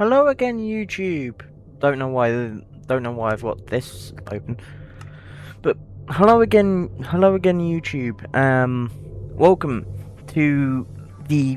Hello again, YouTube. Don't know why I've got this open. But hello again, YouTube. Welcome to the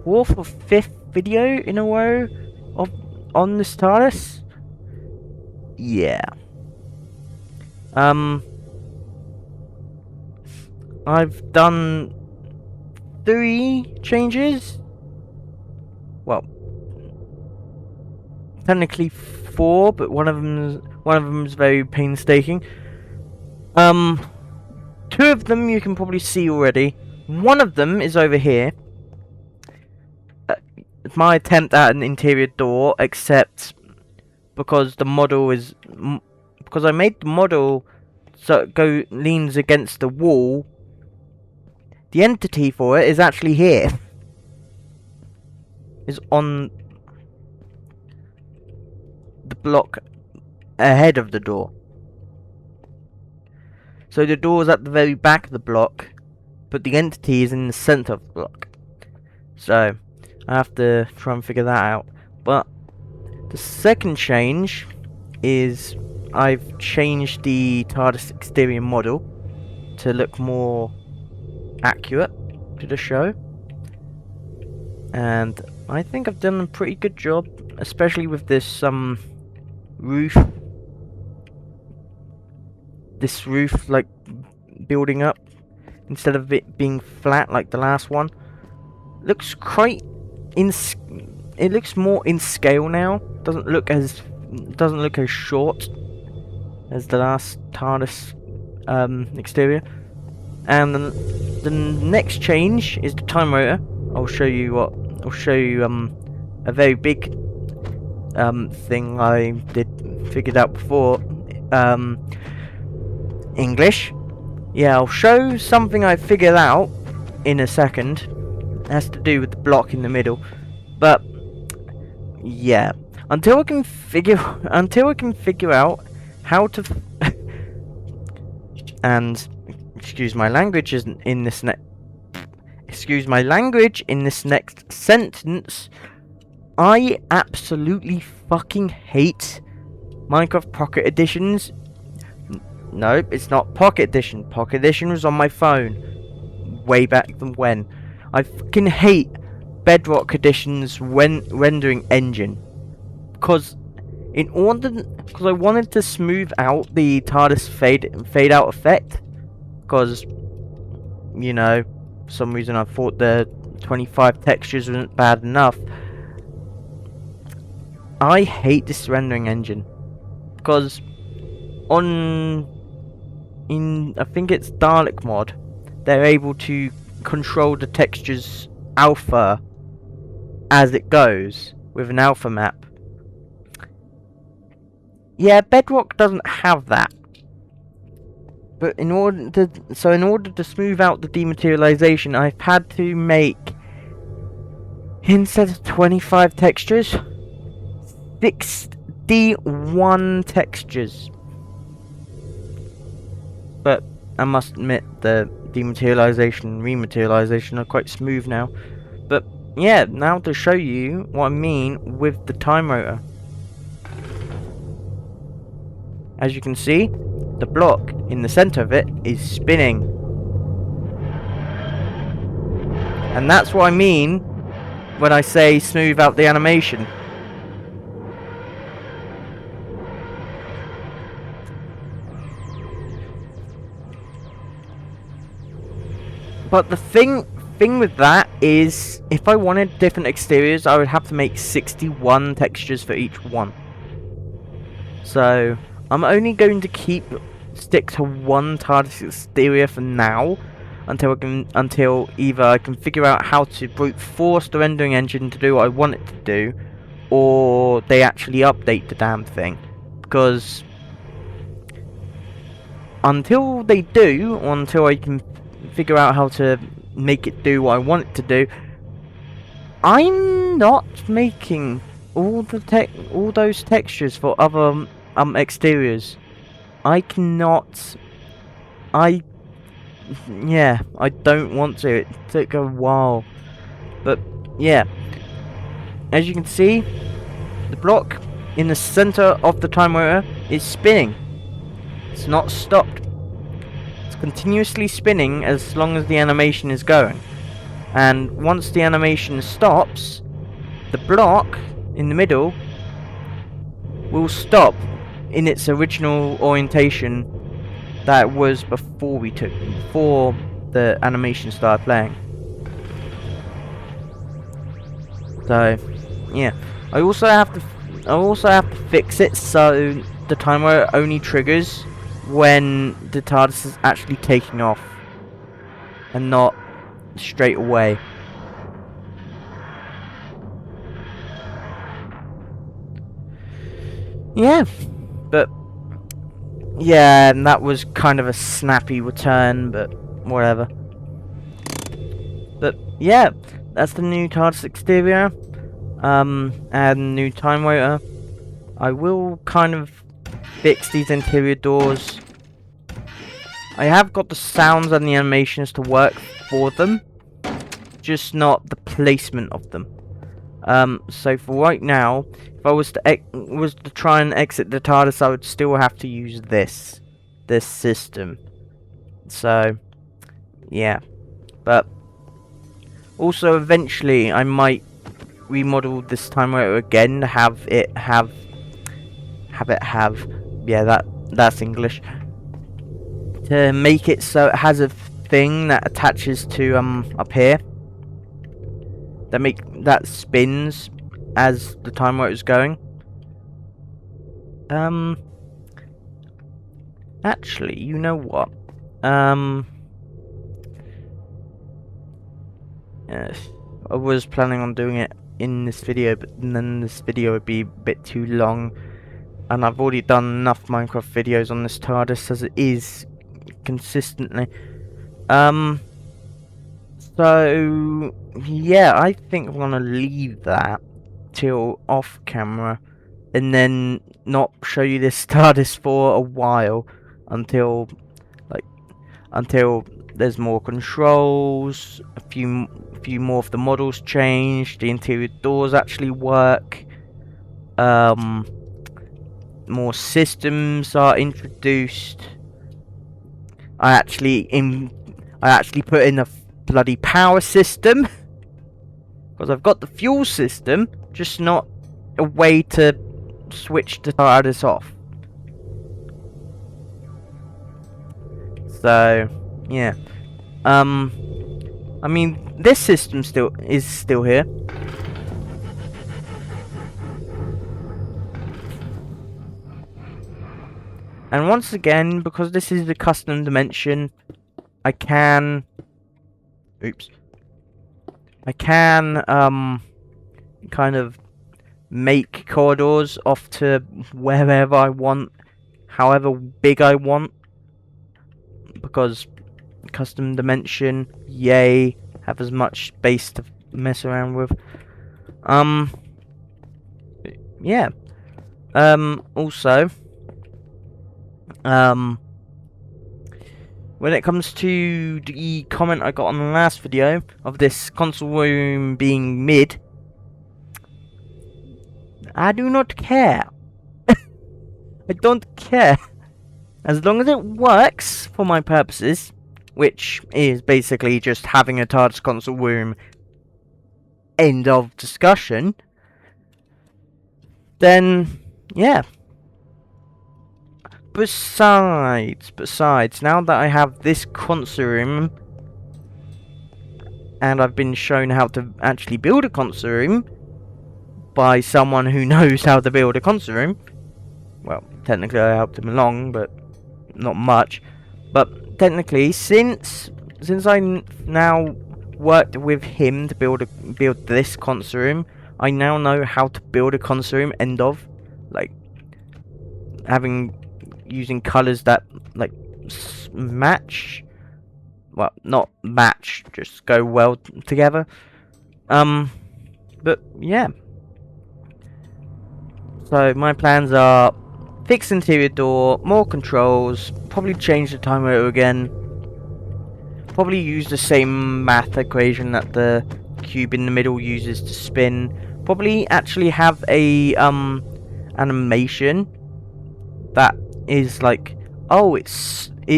fourth or fifth video in a row of on this tardis. Yeah. I've done 3 changes. Well, technically 4, but one of them's very painstaking. 2 of them you can probably see already. One of them is over here. It's my attempt at an interior door, except because the model is because I made the model so it leans against the wall. The entity for it is actually here. Is on the block ahead of the door. So the door is at the very back of the block, but the entity is in the center of the block. So I have to try and figure that out. But the second change is I've changed the TARDIS exterior model to look more accurate to the show. And I think I've done a pretty good job, especially with this roof. This roof like building up instead of it being flat like the last one. Looks quite it looks more in scale now. Doesn't look as short as the last TARDIS exterior. And the next change is the time rotor. I'll show you a very big thing I figured out before. English. Yeah, I'll show something I figured out in a second. It has to do with the block in the middle. But yeah, until I can figure out how to and excuse my language in this next sentence. I absolutely fucking hate Minecraft Pocket Editions. No, it's not Pocket Edition. Pocket Edition was on my phone way back than when. I fucking hate Bedrock Edition's rendering engine because I wanted to smooth out the TARDIS fade out effect, because you know, for some reason I thought the 25 textures weren't bad enough. I hate this rendering engine because I think it's Dalek mod, they're able to control the textures alpha as it goes with an alpha map. Yeah, Bedrock doesn't have that. But in order to smooth out the dematerialization, I've had to make, instead of 25 textures, 61 textures. But I must admit the dematerialization and rematerialization are quite smooth now. But yeah, now to show you what I mean with the time rotor. As you can see, the block in the center of it is spinning. And that's what I mean when I say smooth out the animation. But the thing with that is, if I wanted different exteriors, I would have to make 61 textures for each one. So I'm only going to stick to one TARDIS exterior for now, until either I can figure out how to brute force the rendering engine to do what I want it to do, or they actually update the damn thing. Because until they do, or until I can figure out how to make it do what I want it to do, I'm not making all those textures for other exteriors. I cannot. I don't want to. It took a while, but yeah, as you can see, the block in the center of the time motor is spinning. It's not stopped. It's continuously spinning as long as the animation is going. And once the animation stops, the block in the middle will stop in its original orientation that it was before the animation started playing. So, yeah. I also have to fix it so the timer only triggers when the TARDIS is actually taking off and not straight away. Yeah, but yeah, and that was kind of a snappy return, but whatever. But yeah, that's the new TARDIS exterior, and new time motor. I will kind of fix these interior doors. I have got the sounds and the animations to work for them, just not the placement of them. So for right now, if I was to try and exit the TARDIS, I would still have to use this system. So yeah, but also eventually I might remodel this time motor again to have it have yeah, that's English, to make it so it has a thing that attaches to up here that spins as the time motor is going. Actually, you know what? I was planning on doing it in this video, but then this video would be a bit too long, and I've already done enough Minecraft videos on this TARDIS as it is consistently. So yeah, I think I'm gonna leave that till off camera, and then not show you this TARDIS for a while until there's more controls, a few more of the models change, the interior doors actually work, more systems are introduced. I actually put in a bloody power system, because I've got the fuel system, just not a way to switch the TARDIS off. So yeah, I mean, this system is still here. And once again, because this is the custom dimension, I can kind of make corridors off to wherever I want, however big I want, because custom dimension, yay, have as much space to mess around with. Yeah. Also, when it comes to the comment I got on the last video of this console room being mid, I do not care. I don't care. As long as it works for my purposes, which is basically just having a TARDIS console room, end of discussion, then yeah. Besides, now that I have this console room, and I've been shown how to actually build a console room by someone who knows how to build a console room, well, technically I helped him along, but not much. But technically, since I now worked with him to build this console room, I now know how to build a console room, end of, like, using colors that like match, well, not match, just go well together. But yeah, so my plans are fix interior door, more controls, probably change the time motor again, probably use the same math equation that the cube in the middle uses to spin, probably actually have a animation that is like, oh, it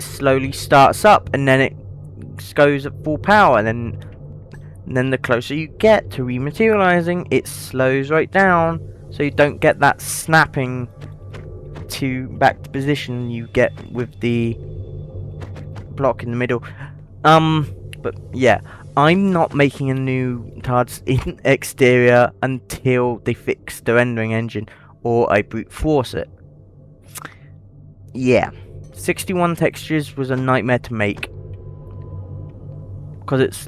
slowly starts up and then it goes at full power, and then the closer you get to rematerializing, it slows right down, so you don't get that snapping to back to position you get with the block in the middle. But yeah, I'm not making a new TARDIS in exterior until they fix the rendering engine or I brute force it. Yeah, 61 textures was a nightmare to make, because it's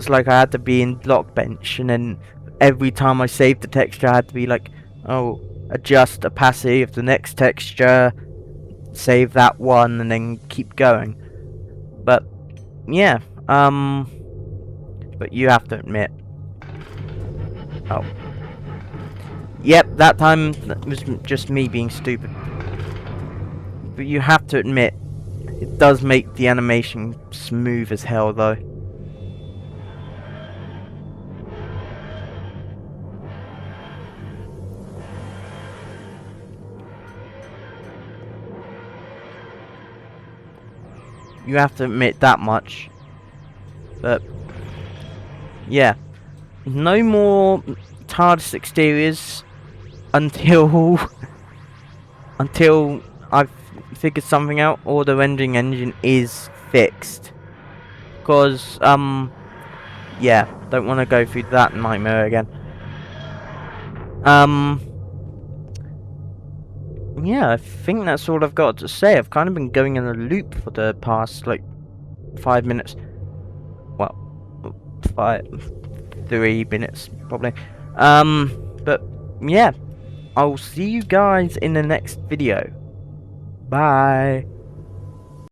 like I had to be in Blockbench, and then every time I saved the texture I had to be like, oh, adjust opacity of the next texture, save that one, and then keep going. But yeah, but you have to admit, oh, yep, that time that was just me being stupid. But you have to admit, it does make the animation smooth as hell, though. You have to admit that much. But yeah, no more TARDIS exteriors until I've figured something out or the rendering engine is fixed. Because yeah, don't want to go through that nightmare again. Yeah, I think that's all I've got to say. I've kind of been going in a loop for the past like 5 minutes. Well, 3 minutes probably. But yeah, I'll see you guys in the next video. Bye.